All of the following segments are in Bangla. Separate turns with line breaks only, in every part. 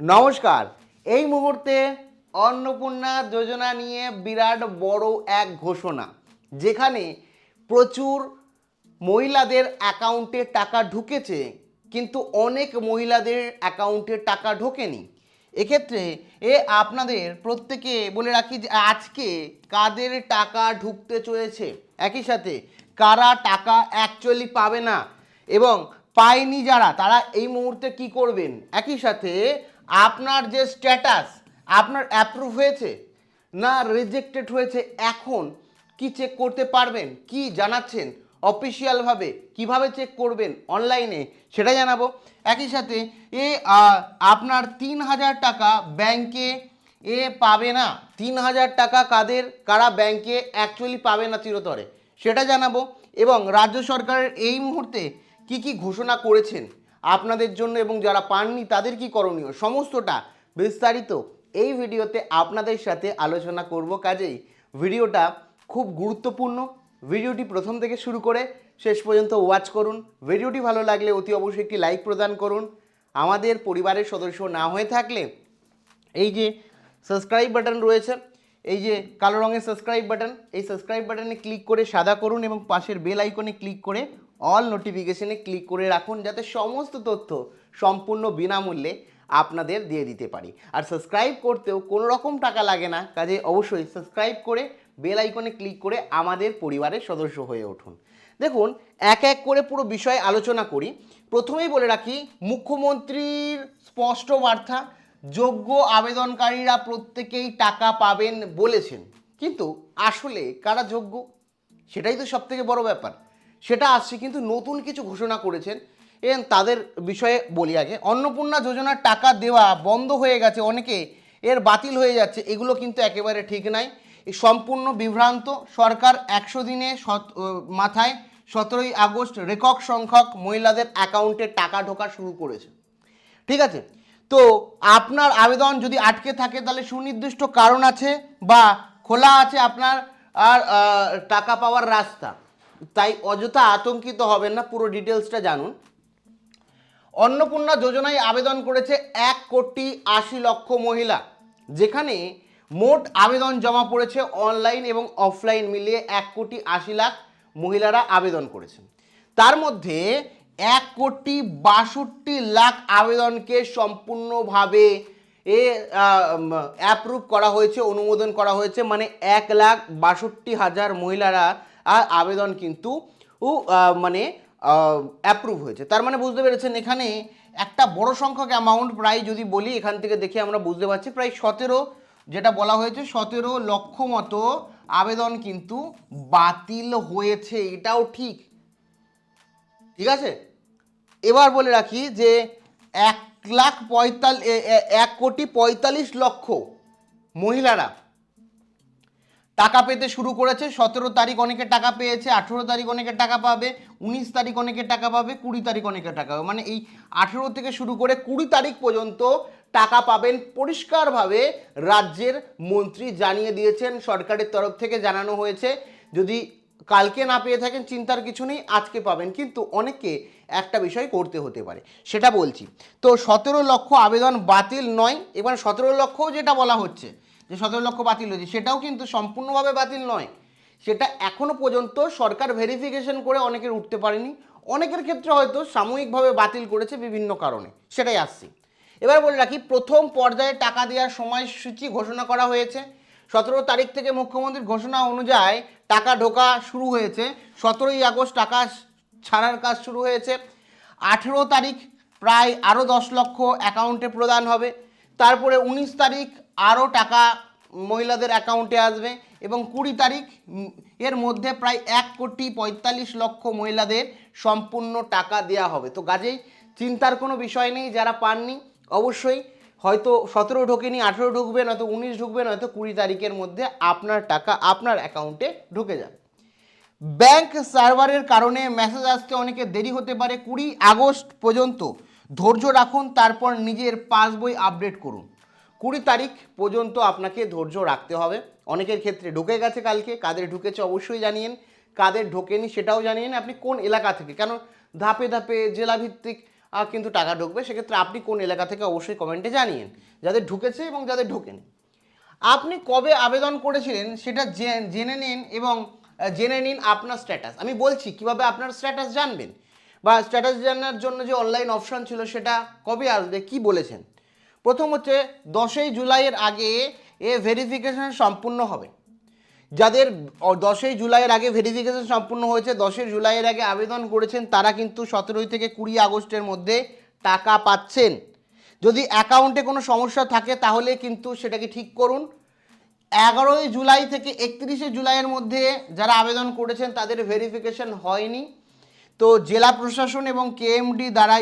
নমস্কার। এই মুহূর্তে অন্নপূর্ণা যোজনা নিয়ে বিরাট বড় এক ঘোষণা, যেখানে প্রচুর মহিলাদের অ্যাকাউন্টে টাকা ঢুকেছে, কিন্তু অনেক মহিলাদের অ্যাকাউন্টে টাকা ঢোকেনি। এক্ষেত্রে আপনাদের প্রত্যেকে বলে রাখি যে আজকে কাদের টাকা ঢুকতে চলেছে, একই সাথে কারা টাকা অ্যাকচুয়ালি পাবে না এবং পায়নি যারা, তারা এই মুহূর্তে কি করবেন, একই সাথে আপনার যে স্ট্যাটাস, আপনার অ্যাপ্রুভ হয়েছে না রিজেক্টেড হয়েছে, এখন কি চেক করতে পারবেন, কি জানাচ্ছেন অফিসিয়ালভাবে, কিভাবে চেক করবেন অনলাইনে, সেটা জানাবো। একই সাথে আপনার 3,000 টাকা ব্যাংকে পাবে না, 3,000 টাকা কারা ব্যাংকে অ্যাকচুয়ালি পাবে না চিরতরে, সেটা জানাবো। এবং রাজ্য সরকারের এই মুহূর্তে কি কি ঘোষণা করেছেন আপনাদের জন্য এবং যারা পাননি তাদের কি করণীয়, সমস্তটা বিস্তারিত এই ভিডিওতে আপনাদের সাথে আলোচনা করব। কাজেই ভিডিওটা খুব গুরুত্বপূর্ণ, ভিডিওটি প্রথম থেকে শুরু করে শেষ পর্যন্ত ওয়াচ করুন। ভিডিওটি ভালো লাগলে অতি অবশ্যই একটি লাইক প্রদান করুন। আমাদের পরিবারের সদস্য না হয়ে থাকলে এই যে সাবস্ক্রাইব বাটন রয়েছে, এই যে কালো রঙের সাবস্ক্রাইব বাটন, এই সাবস্ক্রাইব বাটনে ক্লিক করে সাদা করুন এবং পাশের বেল আইকনে ক্লিক করে অল নোটিফিকেশনে ক্লিক করে রাখুন, যাতে সমস্ত তথ্য সম্পূর্ণ বিনামূল্যে আপনাদের দিয়ে দিতে পারি। আর সাবস্ক্রাইব করতেও কোনো রকম টাকা লাগে না, কাজে অবশ্যই সাবস্ক্রাইব করে বেল আইকনে ক্লিক করে আমাদের পরিবারের সদস্য হয়ে উঠুন। দেখুন, এক এক করে পুরো বিষয়ে আলোচনা করি। প্রথমেই বলে রাখি, মুখ্যমন্ত্রীর স্পষ্ট বার্তা, যোগ্য আবেদনকারীরা প্রত্যেকেই টাকা পাবেন বলেছেন, কিন্তু আসলে কারা যোগ্য সেটাই তো সব থেকে বড় ব্যাপার, সেটা আসছে। কিন্তু নতুন কিছু ঘোষণা করেছেন এবং তাদের বিষয়ে বলি আগে। অন্নপূর্ণা যোজনার টাকা দেওয়া বন্ধ হয়ে গেছে, অনেকে এর বাতিল হয়ে যাচ্ছে, এগুলো কিন্তু একেবারে ঠিক নাই, এই সম্পূর্ণ বিভ্রান্ত। সরকার 100 দিনে মাথায় 17ই আগস্ট রেকর্ড সংখ্যক মহিলাদের অ্যাকাউন্টে টাকা ঢোকা শুরু করেছে, ঠিক আছে? তো আপনার আবেদন যদি আটকে থাকে তাহলে সুনির্দিষ্ট কারণ আছে বা খোলা আছে আপনার আর টাকা পাওয়ার রাস্তা, তাই অযথা আতঙ্কিত হবেন না, পুরো ডিটেলসটা জানুন। অন্নপূর্ণা যোজনায় আবেদন করেছে 1,80,00,000 মহিলা, যেখানে মোট আবেদন জমা পড়েছে অনলাইন এবং অফলাইন মিলিয়ে 1,80,00,000 মহিলারা আবেদন করেছেন। তার মধ্যে 1,62,00,000 আবেদনকে সম্পূর্ণভাবে অ্যাপ্রুভ করা হয়েছে, অনুমোদন করা হয়েছে, মানে 1,62,000 মহিলারা আবেদন কিন্তু মানে অ্যাপ্রুভ হয়েছে। তার মানে বুঝতে পেরেছেন এখানে একটা বড় সংখ্যক অ্যামাউন্ট, প্রায় যদি বলি এখান থেকে দেখে আমরা বুঝতে পারছি প্রায় 17, যেটা বলা হয়েছে 17 লক্ষ মতো আবেদন কিন্তু বাতিল হয়েছে, এটাও ঠিক, ঠিক আছে? এবার বলে রাখি যে 1,45,00,000 মহিলারা টাকা পেতে শুরু করেছে। 17 তারিখ অনেকে টাকা পেয়েছে, 18 তারিখ অনেকে টাকা পাবে, 19 তারিখ অনেকে টাকা পাবে, 20 তারিখ অনেকে টাকা পাবে, মানে এই 18 থেকে শুরু করে 20 তারিখ পর্যন্ত টাকা পাবেন পরিষ্কারভাবে রাজ্যের মন্ত্রী জানিয়ে দিয়েছেন, সরকারের তরফ থেকে জানানো হয়েছে। যদি কালকে না পেয়ে থাকেন চিন্তার কিছু নেই, আজকে পাবেন, কিন্তু অনেককে একটা বিষয় করতে হতে পারে, সেটা বলছি। তো 17 লক্ষ আবেদন বাতিল নয়, এবার 17 লক্ষও যেটা বলা হচ্ছে যে 17 লক্ষ বাতিল হয়েছে, সেটাও কিন্তু সম্পূর্ণভাবে বাতিল নয়, সেটা এখনো পর্যন্ত সরকার ভেরিফিকেশন করে অনেকের উঠতে পারেনি, অনেকের ক্ষেত্রে হয়তো সাময়িকভাবে বাতিল করেছে বিভিন্ন কারণে, সেটাই আসছি। এবার বলে রাখি, প্রথম পর্যায়ে টাকা দেওয়ার সময়সূচি ঘোষণা করা হয়েছে। 17 তারিখ থেকে মুখ্যমন্ত্রীর ঘোষণা অনুযায়ী টাকা ঢোকা শুরু হয়েছে, 17ই আগস্ট টাকা ছাড়ার কাজ শুরু হয়েছে। 18 তারিখ প্রায় আরও 10 লক্ষ অ্যাকাউন্টে প্রদান হবে, তারপরে 19 তারিখ আরও টাকা মহিলাদের অ্যাকাউন্টে আসবে এবং 20 তারিখ এর মধ্যে প্রায় 1,45,00,000 মহিলাদের সম্পূর্ণ টাকা দেওয়া হবে। তো কাজেই চিন্তার কোনো বিষয় নেই, যারা পাননি অবশ্যই হয়তো 17 ঢোকেনি, 18 ঢুকবে, নয়তো 19 ঢুকবে, নয়তো 20 তারিখের মধ্যে আপনার টাকা আপনার অ্যাকাউন্টে ঢুকে যাবে। ব্যাংক সার্ভারের কারণে মেসেজ আসতে অনেকে দেরি হতে পারে, 20 আগস্ট পর্যন্ত ধৈর্য রাখুন, তারপর নিজের পাসবই আপডেট করুন। 20 তারিখ পর্যন্ত আপনাকে ধৈর্য রাখতে হবে। অনেকের ক্ষেত্রে ঢুকে গেছে কালকে, কাদের ঢুকেছে অবশ্যই জানিয়েন, কাদের ঢোকেনি সেটাও জানিয়েন, আপনি কোন এলাকা থেকে, কেন ধাপে ধাপে জেলাভিত্তিক কিন্তু টাকা ঢুকবে। সেক্ষেত্রে আপনি কোন এলাকা থেকে অবশ্যই কমেন্টে জানিয়েন, যাদের ঢুকেছে এবং যাদের ঢোকেনি। আপনি কবে আবেদন করেছিলেন সেটা জেনে নিন এবং জেনে নিন আপনার স্ট্যাটাস। আমি বলছি কিভাবে আপনার স্ট্যাটাস জানবেন, বা স্ট্যাটাস জানার জন্য যে অনলাইন অপশন ছিল সেটা কবে আসবে, কি বলেছেন। প্রথম হচ্ছে 10ই জুলাইয়ের আগে ভেরিফিকেশন সম্পূর্ণ হবে। যাদের 10ই জুলাইয়ের আগে ভেরিফিকেশন সম্পূর্ণ হয়েছে, 10ই জুলাইয়ের আগে আবেদন করেছেন, তারা কিন্তু 17 থেকে 20 আগস্টের মধ্যে টাকা পাচ্ছেন। যদি অ্যাকাউন্টে কোনো সমস্যা থাকে তাহলে কিন্তু সেটাকে ঠিক করুন। 11ই জুলাই থেকে 31শে জুলাইয়ের মধ্যে যারা আবেদন করেছেন তাদের ভেরিফিকেশন হয়নি, তো জেলা প্রশাসন এবং কেএমডি দ্বারা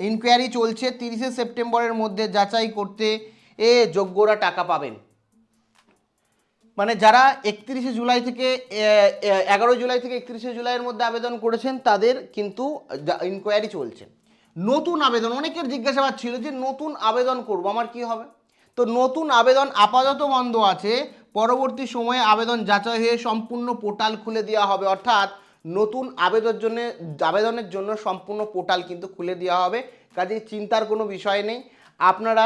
ইনকোয়ারি চলছে। 30শে সেপ্টেম্বরের মধ্যে যাচাই করতে যোগ্যরা টাকা পাবেন। মানে যারা 31শে জুলাই থেকে 11 জুলাই থেকে 31শে জুলাইয়ের মধ্যে আবেদন করেছেন তাদের কিন্তু ইনকোয়ারি চলছে। নতুন আবেদন, অনেকের জিজ্ঞাসাবাদ ছিল যে নতুন আবেদন করব আমার কি হবে। তো নতুন আবেদন আপাতত বন্ধ আছে, পরবর্তী সময়ে আবেদন যাচাই হয়ে সম্পূর্ণ পোর্টাল খুলে দেওয়া হবে। অর্থাৎ নতুন আবেদনের জন্য সম্পূর্ণ পোর্টাল কিন্তু খুলে দেওয়া হবে, কাজেই চিন্তার কোনো বিষয় নেই। আপনারা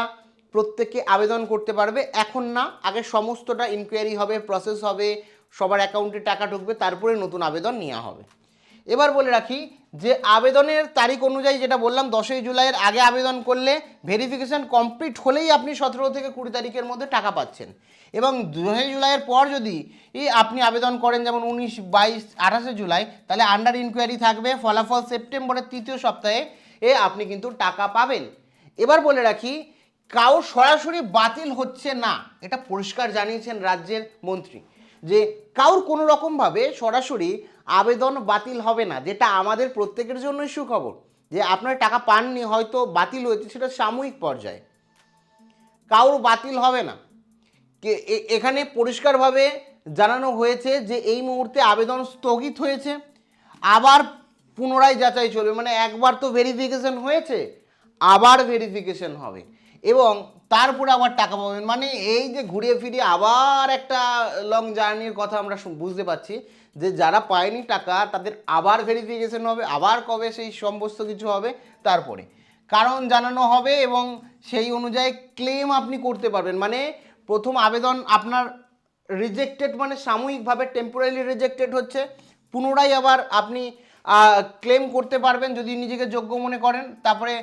প্রত্যেকে আবেদন করতে পারবে, এখন না, আগে সমস্তটা ইনকোয়ারি হবে, প্রসেস হবে, সবার অ্যাকাউন্টে টাকা ঢুকবে, তারপরে নতুন আবেদন নেওয়া হবে। এবার বলে রাখি যে আবেদনের তারিখ অনুযায়ী যেটা বললাম, 10ই জুলাইয়ের আগে আবেদন করলে ভেরিফিকেশন কমপ্লিট হলেই আপনি 17 থেকে 20 তারিখের মধ্যে টাকা পাচ্ছেন। এবং 10ই জুলাইয়ের পর যদি আপনি আবেদন করেন, যেমন 19, 22, 28শে জুলাই, তাহলে আন্ডার ইনকোয়ারি থাকবে। ফলাফল সেপ্টেম্বরের 3য় সপ্তাহে আপনি কিন্তু টাকা পাবেন। এবার বলে রাখি কারো সরাসরি বাতিল হচ্ছে না, এটা পরিষ্কার জানিয়েছেন রাজ্যের মন্ত্রী, যে কারোর কোনো রকমভাবে সরাসরি আবেদন বাতিল হবে না, যেটা আমাদের প্রত্যেকের জন্যই সুখবর। যে আপনার টাকা পাননি, হয়তো বাতিল হয়েছে, সেটা সাময়িক পর্যায়ে, কারোর বাতিল হবে না। এখানে পরিষ্কারভাবে জানানো হয়েছে যে এই মুহূর্তে আবেদন স্থগিত হয়েছে, আবার পুনরায় যাচাই চলবে। মানে একবার তো ভেরিফিকেশন হয়েছে, আবার ভেরিফিকেশন হবে এবং তারপরে আবার টাকা পাবেন। মানে এই যে ঘুরিয়ে ফিরিয়ে আবার একটা লং জার্নির কথা আমরা বুঝতে পারছি, যে যারা পায়নি টাকা তাদের আবার ভেরিফিকেশন হবে, আবার কবে সেই সমস্ত কিছু হবে, তারপরে কারণ জানানো হবে এবং সেই অনুযায়ী ক্লেম আপনি করতে পারবেন। মানে প্রথম আবেদন আপনার রিজেক্টেড, মানে সাময়িকভাবে টেম্পোরারি রিজেক্টেড হচ্ছে, পুনরায় আবার আপনি ক্লেম করতে পারবেন যদি নিজেকে যোগ্য মনে করেন। তারপরে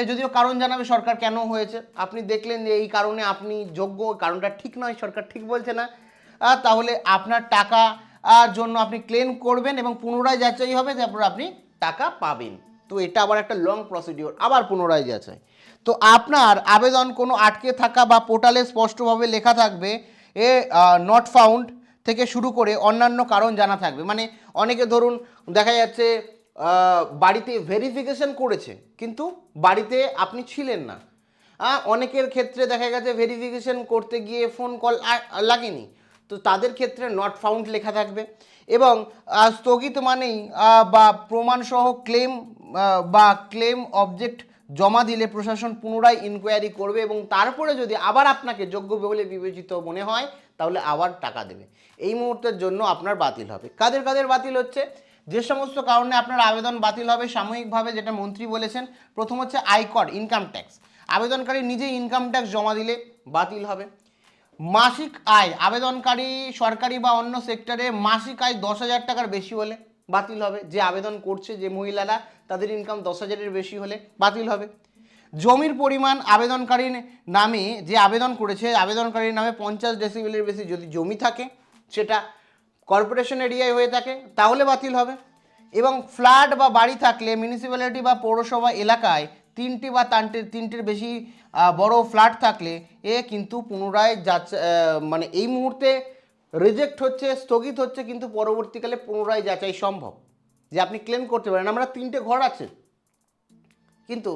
যদিও কারণ জানাবে সরকার কেন হয়েছে, আপনি দেখলেন যে এই কারণে আপনি যোগ্য, কারণটা ঠিক নয়, সরকার ঠিক বলছে না, তাহলে আপনার টাকা জন্য আপনি ক্লেম করবেন এবং পুনরায় যাচাই হবে, তারপর আপনি টাকা পাবেন। তো এটা আবার একটা লং প্রসিডিওর, আবার পুনরায় যাচাই। তো আপনার আবেদন কোনো আটকে থাকা বা পোর্টালে স্পষ্টভাবে লেখা থাকবে নট ফাউন্ড থেকে শুরু করে অন্যান্য কারণ জানা থাকবে। মানে অনেকে ধরুন দেখা যাচ্ছে বাড়িতে ভেরিফিকেশন করেছে কিন্তু বাড়িতে আপনি ছিলেন না, অনেকের ক্ষেত্রে দেখা গেছে ভেরিফিকেশন করতে গিয়ে ফোন কল লাগেনি, তো তাদের ক্ষেত্রে নট ফাউন্ড লেখা থাকবে। এবং স্থগিত মানেই বা প্রমাণসহ ক্লেম বা ক্লেম অবজেক্ট জমা দিলে প্রশাসন পুনরায় ইনকোয়ারি করবে এবং তারপরে যদি আবার আপনাকে যোগ্য বলে বিবেচিত মনে হয় তাহলে আবার টাকা দেবে। এই মুহূর্তের জন্য আপনার বাতিল হবে। কাদের কাদের বাতিল হচ্ছে, যে সমস্ত কারণে আপনার আবেদন বাতিল হবে সাময়িকভাবে, যেটা মন্ত্রী বলেছেন, প্রথম হচ্ছে আয়কর, ইনকাম ট্যাক্স, আবেদনকারী নিজেই ইনকাম ট্যাক্স জমা দিলে বাতিল হবে। মাসিক আয়, আবেদনকারী সরকারি বা অন্য সেক্টরে মাসিক আয় 10,000 টাকার বেশি হলে বাতিল হবে। যে আবেদন করছে যে মহিলারা, তাদের ইনকাম 10,000-এর বেশি হলে বাতিল হবে। জমির পরিমাণ, আবেদনকারীর নামে যে আবেদন করেছে আবেদনকারীর নামে 50 ডেসিবেলের বেশি যদি জমি থাকে, সেটা কর্পোরেশন এরিয়ায় হয়ে থাকে, তাহলে বাতিল হবে। এবং ফ্ল্যাট বা বাড়ি থাকলে মিউনিসিপ্যালিটি বা পৌরসভা এলাকায় 3টি বা 3টির বেশি বড় ফ্ল্যাট থাকলে কিন্তু পুনরায় মানে এই মুহূর্তে রিজেক্ট হচ্ছে, স্থগিত হচ্ছে, কিন্তু পরবর্তীকালে পুনরায় যাচাই সম্ভব, যে আপনি ক্লেম করতে পারেন আমরা 3টে ঘর আছে কিন্তু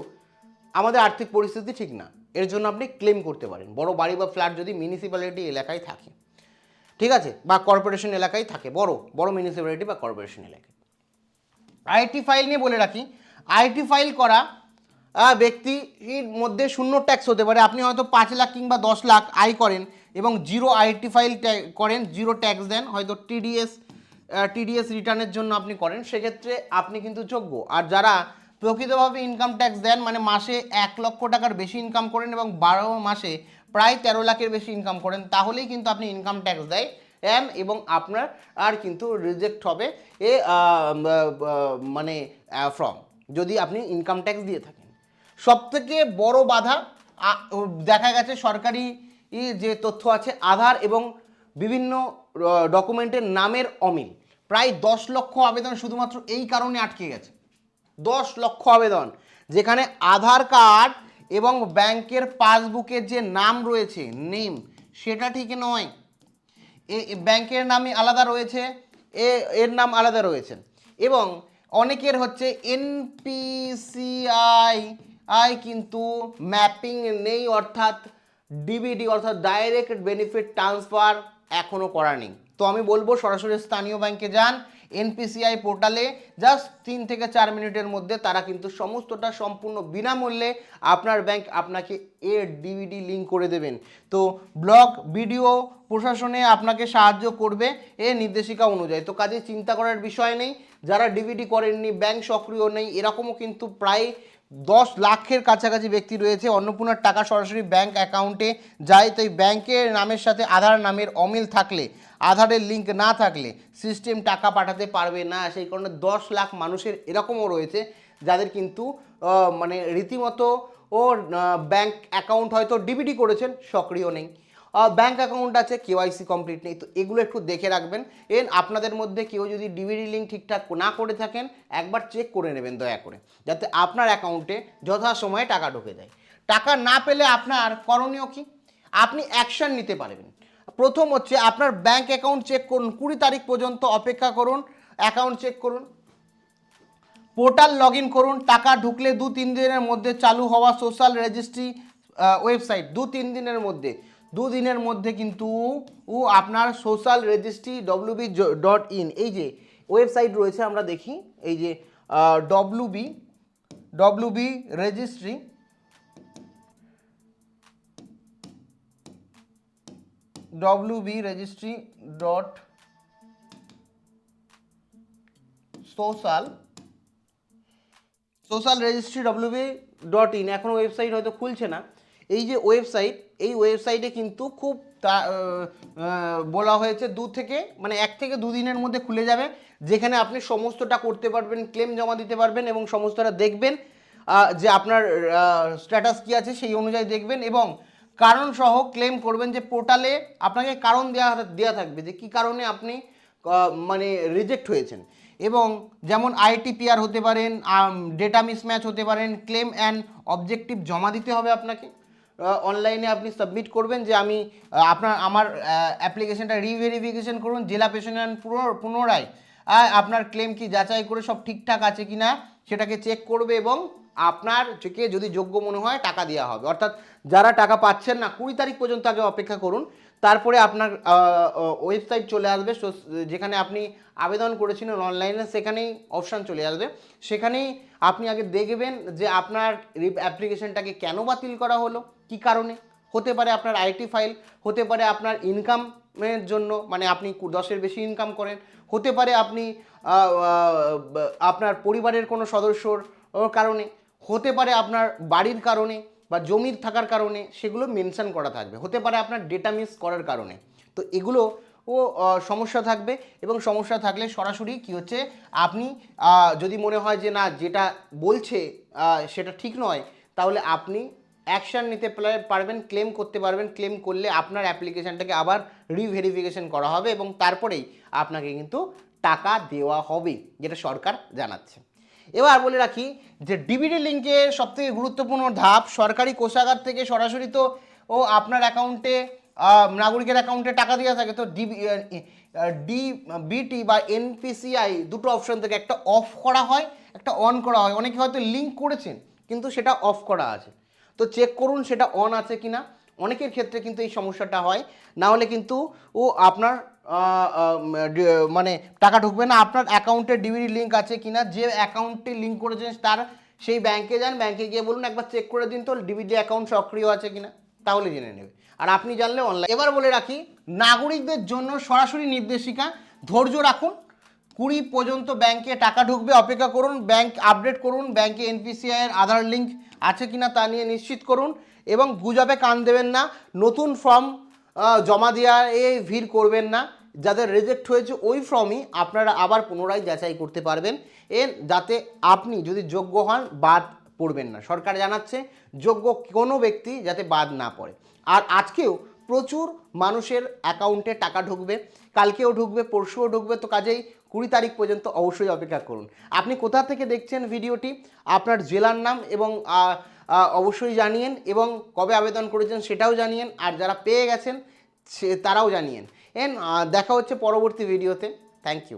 আমাদের আর্থিক পরিস্থিতি ঠিক না, এর জন্য আপনি ক্লেম করতে পারেন। বড় বাড়ি বা ফ্ল্যাট যদি মিউনিসিপ্যালিটি এলাকায় থাকে, ঠিক আছে, বা কর্পোরেশন এলাকায় থাকে, বড় বড় মিউনিসিপ্যালিটি বা কর্পোরেশন এলাকায়। আইটি ফাইল নিয়ে বলে রাখি, আইটি ফাইল করা ব্যক্তির মধ্যে শূন্য ট্যাক্স হতে পারে। আপনি হয়তো 5 লাখ কিংবা 10 লাখ আয় করেন এবং জিরো আইটি ফাইল করেন, জিরো ট্যাক্স দেন, হয়তো টিডিএস রিটার্নের জন্য আপনি করেন, সেক্ষেত্রে আপনি কিন্তু যোগ্য। আর যারা প্রকৃতভাবে ইনকাম ট্যাক্স দেন, মানে মাসে 1 লক্ষ টাকার বেশি ইনকাম করেন এবং 12 মাসে প্রায় 13 লাখের বেশি ইনকাম করেন, তাহলেই কিন্তু আপনি ইনকাম ট্যাক্স দেয় এবং আপনার আর কিন্তু রিজেক্ট হবে এ মানে ফর্ম, যদি আপনি ইনকাম ট্যাক্স দিয়ে থাকেন। সবথেকে বড় বাধা দেখা গেছে সরকারি যে তথ্য আছে, আধার এবং বিভিন্ন ডকুমেন্টের নামের অমিল। প্রায় 10 লক্ষ আবেদন শুধুমাত্র এই কারণে আটকে গেছে। 10 লক্ষ আবেদন, যেখানে আধার কার্ড এবং ব্যাংকের পাসবুকের যে নাম রয়েছে, নেম, সেটা ঠিক নয়। ব্যাংকের নামে আলাদা রয়েছে, এর নাম আলাদা রয়েছে। এবং অনেকের হচ্ছে এনপিসিআই কিন্তু ম্যাপিং নেই, অর্থাৎ ডিবিডি অর্থাৎ ডাইরেক্ট বেনিফিট ট্রান্সফার এখনও করা নেই। তো আমি বলবো সরাসরি স্থানীয় ব্যাংকে যান, এনপিসিআই পোর্টালে জাস্ট 3 থেকে 4 মিনিটের মধ্যে তারা কিন্তু সমস্তটা সম্পূর্ণ বিনামূল্যে আপনার ব্যাংক আপনাকে এর ডিভিডি লিঙ্ক করে দেবেন। তো ব্লক বিডিও প্রশাসনে আপনাকে সাহায্য করবে এর নির্দেশিকা অনুযায়ী। তো কাজে চিন্তা করার বিষয় নেই। যারা ডিভিডি করেননি, ব্যাংক সক্রিয় নেই, এরকমও কিন্তু প্রায় 10 লাখের কাছাকাছি ব্যক্তি রয়েছে। অন্নপূর্ণার টাকা সরাসরি ব্যাংক অ্যাকাউন্টে যায়, তো এই ব্যাংকের নামের সাথে আধার নামের অমিল থাকলে, আধারের লিঙ্ক না থাকলে সিস্টেম টাকা পাঠাতে পারবে না। সেই কারণে 10 লাখ মানুষের এরকমও রয়েছে যাদের কিন্তু মানে রীতিমতো ব্যাংক অ্যাকাউন্ট হয়তো ডিবিডি করেছেন, সক্রিয় নেই, ব্যাংক অ্যাকাউন্ট আছে, কেওয়াইসি কমপ্লিট নেই। তো এগুলো একটু দেখে রাখবেন। আপনাদের মধ্যে কেউ যদি ডিবিডি লিঙ্ক ঠিকঠাক না করে থাকেন, একবার চেক করে নেবেন দয়া করে, যাতে আপনার অ্যাকাউন্টে যথাসময়ে টাকা ঢুকে যায়। টাকা না পেলে আপনার করণীয় কি? আপনি অ্যাকশন নিতে পারবেন। প্রথম হচ্ছে আপনার ব্যাংক অ্যাকাউন্ট চেক করুন, 20 তারিখ পর্যন্ত অপেক্ষা করুন, অ্যাকাউন্ট চেক করুন, পোর্টাল লগ ইন করুন। টাকা ঢুকলে 2-3 দিনের মধ্যে চালু হওয়া সোশ্যাল রেজিস্ট্রি ওয়েবসাইট, 2-3 দিনের মধ্যে, 2 দিনের মধ্যে কিন্তু আপনার সোশ্যাল রেজিস্ট্রি wb.in এই যে ওয়েবসাইট রয়েছে, আমরা দেখি এই যে wb registry social registry wb.in এখনও ওয়েবসাইট হয়তো খুলছে না। এই যে ওয়েবসাইট, এই ওয়েবসাইটে কিন্তু খুব বলা হয়েছে 1 থেকে 2 দিনের মধ্যে খুলে যাবে, যেখানে আপনি সমস্তটা করতে পারবেন, ক্লেম জমা দিতে পারবেন এবং সমস্তটা দেখবেন যে আপনার স্ট্যাটাস কী আছে সেই অনুযায়ী দেখবেন এবং কারণ সহ ক্লেম করবেন। যে পোর্টালে আপনাকে কারণ দেওয়া থাকবে যে কী কারণে আপনি মানে রিজেক্ট হয়েছেন, এবং যেমন আইটিপিআর হতে পারেন, ডেটা মিসম্যাচ হতে পারেন, ক্লেম অ্যান্ড অবজেক্টিভ জমা দিতে হবে আপনাকে। অনলাইনে আপনি সাবমিট করবেন যে আমি আমার অ্যাপ্লিকেশনটা রিভেরিফিকেশন করুন, জেলা পেশন পুনরায় আপনার ক্লেম কি যাচাই করে সব ঠিকঠাক আছে কি না সেটাকে চেক করবে এবং আপনার থেকে যদি যোগ্য মনে হয় টাকা দেওয়া হবে। অর্থাৎ যারা টাকা পাচ্ছেন না, 20 তারিখ পর্যন্ত আগে অপেক্ষা করুন, তারপরে আপনার ওয়েবসাইট চলে আসবে যেখানে আপনি আবেদন করেছিলেন অনলাইনে, সেখানেই অপশান চলে আসবে। সেখানেই আপনি আগে দেখবেন যে আপনার অ্যাপ্লিকেশনটাকে কেন বাতিল করা হলো, কী কারণে। হতে পারে আপনার আইটি ফাইল, হতে পারে আপনার ইনকামের জন্য, মানে আপনি 10-এর বেশি ইনকাম করেন, হতে পারে আপনি আপনার পরিবারের কোনো সদস্যর কারণে, হতে পারে আপনার বাড়ির কারণে বা জমির থাকার কারণে, সেগুলো মেনশন করা থাকবে, হতে পারে আপনার ডেটা মিস করার কারণে। তো এগুলো সমস্যা থাকবে এবং সমস্যা থাকলে সরাসরি কি হচ্ছে, আপনি যদি মনে হয় যে না যেটা বলছে সেটা ঠিক নয়, তাহলে আপনি অ্যাকশান নিতে পারবেন, ক্লেম করতে পারবেন। ক্লেম করলে আপনার অ্যাপ্লিকেশানটাকে আবার রিভেরিফিকেশন করা হবে এবং তারপরেই আপনাকে কিন্তু টাকা দেওয়া হবে, যেটা সরকার জানাচ্ছে। এবার বলে রাখি যে ডিবিডি লিঙ্কের সবথেকে গুরুত্বপূর্ণ ধাপ, সরকারি কোষাগার থেকে সরাসরি তো আপনার অ্যাকাউন্টে, নাগরিকের অ্যাকাউন্টে টাকা দেওয়া থাকে। তো ডিবিটি বা এনপিসিআই দুটো অপশন থেকে একটা অফ করা হয়, একটা অন করা হয়। অনেকে হয়তো লিঙ্ক করেছেন কিন্তু সেটা অফ করা আছে, তো চেক করুন সেটা অন আছে কিনা। অনেকের ক্ষেত্রে কিন্তু এই সমস্যাটা হয়, না হলে কিন্তু আপনার মানে টাকা ঢুকবে না। আপনার অ্যাকাউন্টে ডিবিডি লিঙ্ক আছে কিনা, যে অ্যাকাউন্টে লিঙ্ক করেছেন তার সেই ব্যাংকে যান, ব্যাংকে গিয়ে বলুন একবার চেক করে দিন তো ডিবিডি অ্যাকাউন্ট সক্রিয় আছে কিনা, তাহলে জেনে নেবে। আর আপনি জানলে অনলাইন। এবার বলে রাখি নাগরিকদের জন্য সরাসরি নির্দেশিকা, ধৈর্য রাখুন, 20 পর্যন্ত ব্যাংকে টাকা ঢুকবে, অপেক্ষা করুন। ব্যাংক আপডেট করুন, ব্যাংকে এনপিসিআই এর আধার লিঙ্ক আছে কিনা তা নিয়ে নিশ্চিত করুন এবং গুজবে কান দেবেন না। নতুন ফর্ম জমা দেওয়ায় ভিড় করবেন না। যাদের রিজেক্ট হয়েছে ওই ফর্মই আপনারা আবার পুনরায় যাচাই করতে পারবেন, যাতে আপনি যদি যোগ্য হন বাদ পড়বেন না। সরকার জানাচ্ছে যোগ্য কোনো ব্যক্তি যাতে বাদ না পড়ে। আর আজকেও প্রচুর মানুষের অ্যাকাউন্টে টাকা ঢুকবে, কালকেও ঢুকবে, পরশুও ঢুকবে। তো কাজেই 20 তারিখ পর্যন্ত অবশ্যই অপেক্ষা করুন। আপনি কোথা থেকে দেখছেন ভিডিওটি, আপনার জেলার নাম এবং অবশ্যই জানিয়েন, এবং কবে আবেদন করেছেন সেটাও জানিয়েন। আর যারা পেয়ে গেছেন তারাও জানিয়েন। দেখা হচ্ছে পরবর্তী ভিডিওতে। Thank you.